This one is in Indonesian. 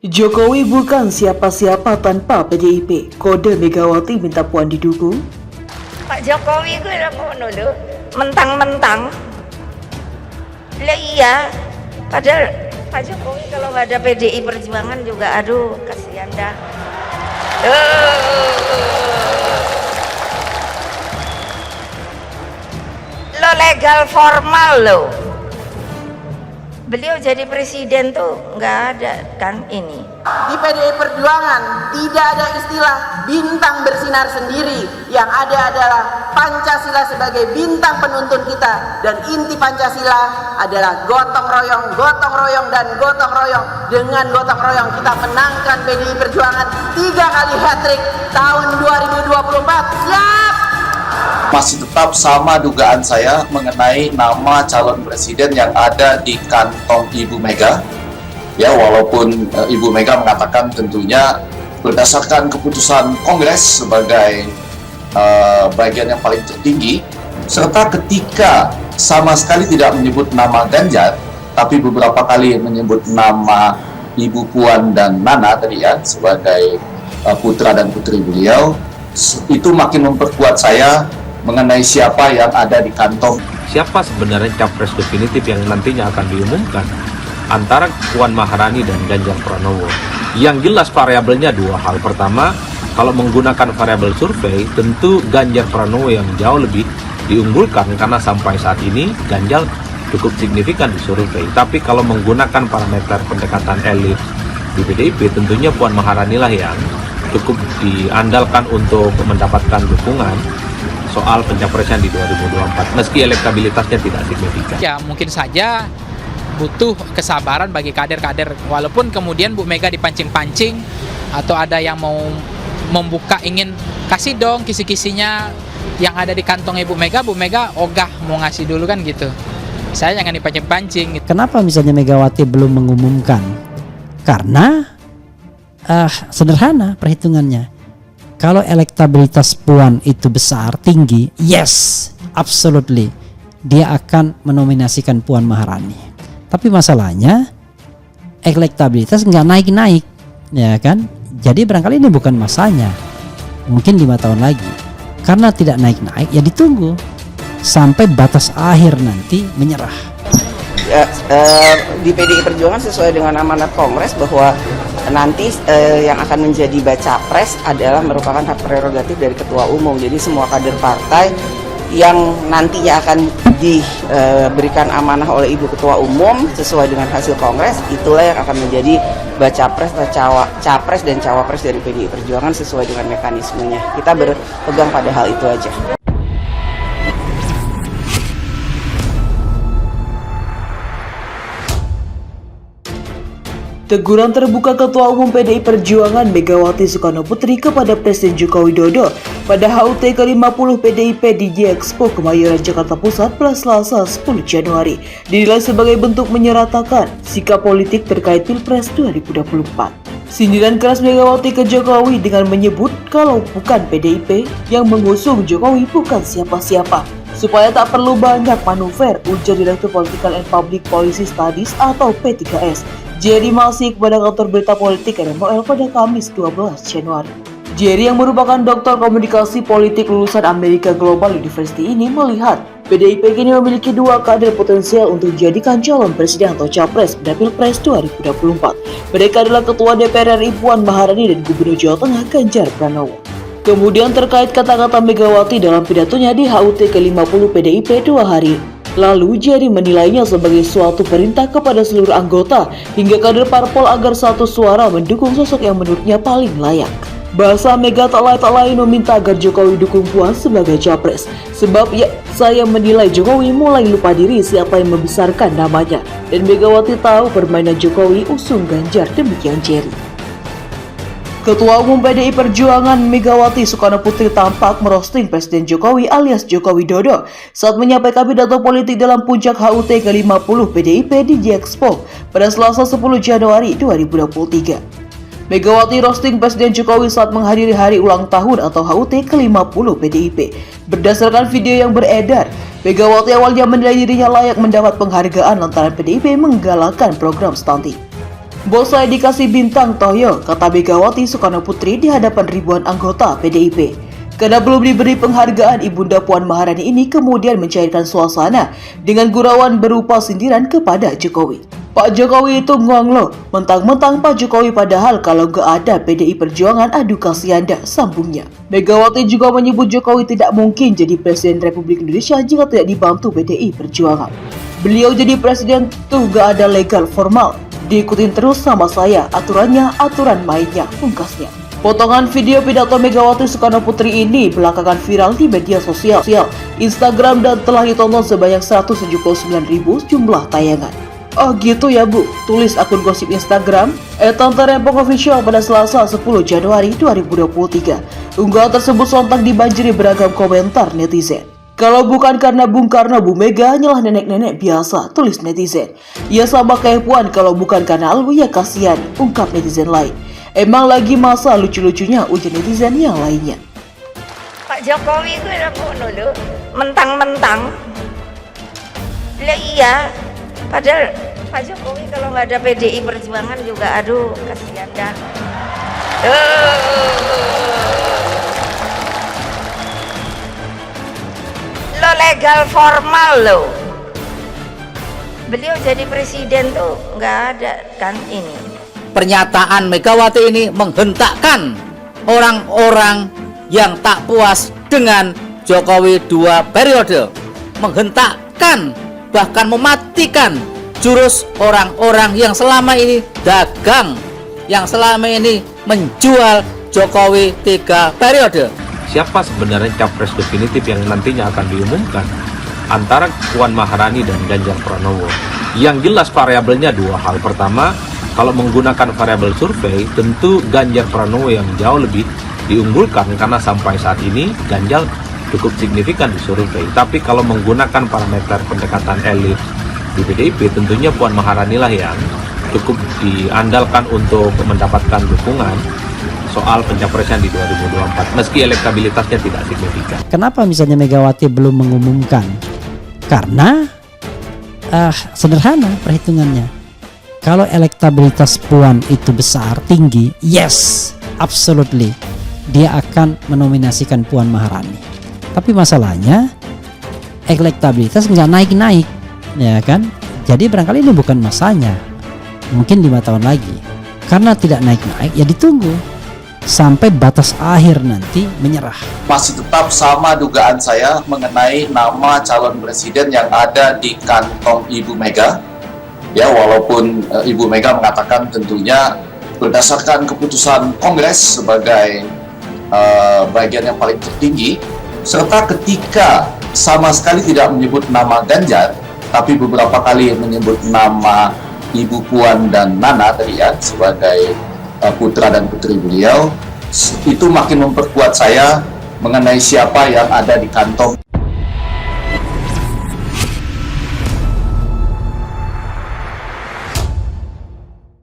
Jokowi bukan siapa-siapa tanpa PDIP. Kode Megawati minta Puan didukung. Pak Jokowi gue udah ngono lho, mentang-mentang. Lah iya, padahal Pak Jokowi kalau nggak ada PDI Perjuangan juga, aduh kasihan dah. Lo legal formal lo. Beliau jadi presiden tuh nggak ada kan ini. Di PDI Perjuangan tidak ada istilah bintang bersinar sendiri. Yang ada adalah Pancasila sebagai bintang penuntun kita. Dan inti Pancasila adalah gotong royong, dan gotong royong. Dengan gotong royong kita menangkan PDI Perjuangan 3 kali hat-trick tahun 2024. Siap! Masih tetap sama dugaan saya mengenai nama calon presiden yang ada di kantong Ibu Mega. Ya, walaupun Ibu Mega mengatakan tentunya berdasarkan keputusan Kongres sebagai bagian yang paling tertinggi, serta ketika sama sekali tidak menyebut nama Ganjar, tapi beberapa kali menyebut nama Ibu Puan dan Nana tadi ya sebagai putra dan putri beliau, itu makin memperkuat saya mengenai siapa yang ada di kantong. Siapa sebenarnya capres definitif yang nantinya akan diumumkan antara Puan Maharani dan Ganjar Pranowo? Yang jelas variabelnya dua hal. Pertama, kalau menggunakan variabel survei, tentu Ganjar Pranowo yang jauh lebih diunggulkan karena sampai saat ini Ganjar cukup signifikan di survei. Tapi kalau menggunakan parameter pendekatan elit di PDIP, tentunya Puan Maharani lah yang cukup diandalkan untuk mendapatkan dukungan soal pencapresan di 2024, meski elektabilitasnya tidak signifikan. Ya mungkin saja butuh kesabaran bagi kader-kader, walaupun kemudian Bu Mega dipancing-pancing atau ada yang mau membuka, ingin kasih dong kisi-kisinya yang ada di kantong Bu Mega ogah mau ngasih dulu kan gitu. Saya jangan dipancing-pancing. Kenapa misalnya Megawati belum mengumumkan? Karena sederhana perhitungannya. Kalau elektabilitas Puan itu besar, tinggi, yes, absolutely, dia akan menominasikan Puan Maharani. Tapi masalahnya, elektabilitas nggak naik-naik, ya kan? Jadi barangkali ini bukan masanya. Mungkin 5 tahun lagi. Karena tidak naik-naik, ya ditunggu sampai batas akhir nanti menyerah. Ya, di PDI Perjuangan sesuai dengan amanat Kongres bahwa nanti yang akan menjadi baca pres adalah merupakan hak prerogatif dari ketua umum. Jadi semua kader partai yang nantinya akan diberikan amanah oleh ibu ketua umum sesuai dengan hasil kongres, itulah yang akan menjadi baca pres atau capres dan cawapres dari PDI Perjuangan sesuai dengan mekanismenya. Kita berpegang pada hal itu aja. Teguran terbuka Ketua Umum PDI Perjuangan Megawati Soekarnoputri kepada Presiden Joko Widodo pada HUT ke-50 PDIP di J-Expo Kemayoran Jakarta Pusat pada Selasa 10 Januari dinilai sebagai bentuk menyeratakan sikap politik terkait Pilpres 2024. Sindiran keras Megawati ke Jokowi dengan menyebut kalau bukan PDIP yang mengusung Jokowi bukan siapa-siapa. Supaya tak perlu banyak manuver, ujar Direktur Political and Public Policy Studies atau P3S, Jerry Masih kepada kantor berita politik RMOL pada Kamis 12 Januari. Jerry yang merupakan doktor komunikasi politik lulusan America Global University ini melihat PDIP kini memiliki 2 kader potensial untuk dijadikan calon presiden atau capres pada Pilpres 2024. Mereka adalah Ketua DPR RI Puan Maharani dan Gubernur Jawa Tengah Ganjar Pranowo. Kemudian terkait kata-kata Megawati dalam pidatonya di HUT ke-50 PDIP 2 hari lalu, Jerry menilainya sebagai suatu perintah kepada seluruh anggota hingga kader parpol agar satu suara mendukung sosok yang menurutnya paling layak. Bahasa Mega tak lain meminta agar Jokowi dukung Puan sebagai capres. Sebab ya, saya menilai Jokowi mulai lupa diri siapa yang membesarkan namanya. Dan Megawati tahu permainan Jokowi usung Ganjar, demikian Jerry. Ketua Umum PDI Perjuangan Megawati Soekarnoputri tampak merosting Presiden Jokowi alias Joko Widodo saat menyampaikan pidato politik dalam puncak HUT ke-50 PDIP di J-Expo pada Selasa 10 Januari 2023. Megawati roasting Presiden Jokowi saat menghadiri hari ulang tahun atau HUT ke-50 PDIP. Berdasarkan video yang beredar, Megawati awalnya menilai dirinya layak mendapat penghargaan lantaran PDIP menggalakkan program stunting. Bos saya dikasih bintang Toyo, kata Megawati Soekarno Putri di hadapan ribuan anggota PDIP. Karena belum diberi penghargaan, Ibunda Puan Maharani ini kemudian mencairkan suasana dengan gurauan berupa sindiran kepada Jokowi. Pak Jokowi itu ngong loh, mentang-mentang Pak Jokowi padahal kalau gak ada PDI Perjuangan, aduh kasihan dah, sambungnya. Megawati juga menyebut Jokowi tidak mungkin jadi Presiden Republik Indonesia jika tidak dibantu PDI Perjuangan. Beliau jadi presiden tuh gak ada legal formal, diikutin terus sama saya, aturannya aturan mainnya, pungkasnya. Potongan video pidato Megawati Soekarno Putri ini belakangan viral di media sosial Instagram dan telah ditonton sebanyak 179.000 jumlah tayangan. Oh gitu ya Bu, tulis akun gosip Instagram @tantarempongofficial pada Selasa 10 Januari 2023. Unggahan tersebut sontak dibanjiri beragam komentar netizen. Kalau bukan karena Bung Karno, Bu Mega nyelah nenek-nenek biasa, tulis netizen. Ya sama kayak Puan, kalau bukan karena Alwi ya kasihan, ungkap netizen lain. Emang lagi masa lucu-lucunya, ujar netizen yang lainnya. Pak Jokowi gue udah bunuh lu, mentang-mentang. Lah iya, padahal Pak Jokowi kalau nggak ada PDI Perjuangan juga, aduh kasihan dah. Lo legal formal lo. Beliau jadi presiden tuh nggak ada kan ini. Pernyataan Megawati ini menghentakkan orang-orang yang tak puas dengan Jokowi 2 periode, menghentakkan bahkan mematikan jurus orang-orang yang selama ini dagang, yang selama ini menjual Jokowi 3 periode. Siapa sebenarnya capres definitif yang nantinya akan diumumkan antara Puan Maharani dan Ganjar Pranowo? Yang jelas variabelnya dua hal. Pertama, kalau menggunakan variabel survei, tentu Ganjar Pranowo yang jauh lebih diunggulkan karena sampai saat ini Ganjar cukup signifikan di survei. Tapi kalau menggunakan parameter pendekatan elit di PDIP, tentunya Puan Maharani lah yang cukup diandalkan untuk mendapatkan dukungan soal pencapresan di 2024, meski elektabilitasnya tidak signifikan. Kenapa misalnya Megawati belum mengumumkan? Karena sederhana perhitungannya. Kalau elektabilitas Puan itu besar, tinggi, yes, absolutely, dia akan menominasikan Puan Maharani. Tapi masalahnya elektabilitas nggak naik-naik, ya kan? Jadi barangkali ini bukan masanya. Mungkin 5 tahun lagi. Karena tidak naik-naik, ya ditunggu sampai batas akhir nanti menyerah. Masih tetap sama dugaan saya mengenai nama calon presiden yang ada di kantong Ibu Mega. Ya, walaupun Ibu Mega mengatakan tentunya berdasarkan keputusan Kongres sebagai bagian yang paling tertinggi, serta ketika sama sekali tidak menyebut nama Ganjar, tapi beberapa kali menyebut nama Ibu Puan dan Nana tadi ya sebagai putra dan putri beliau, itu makin memperkuat saya mengenai siapa yang ada di kantong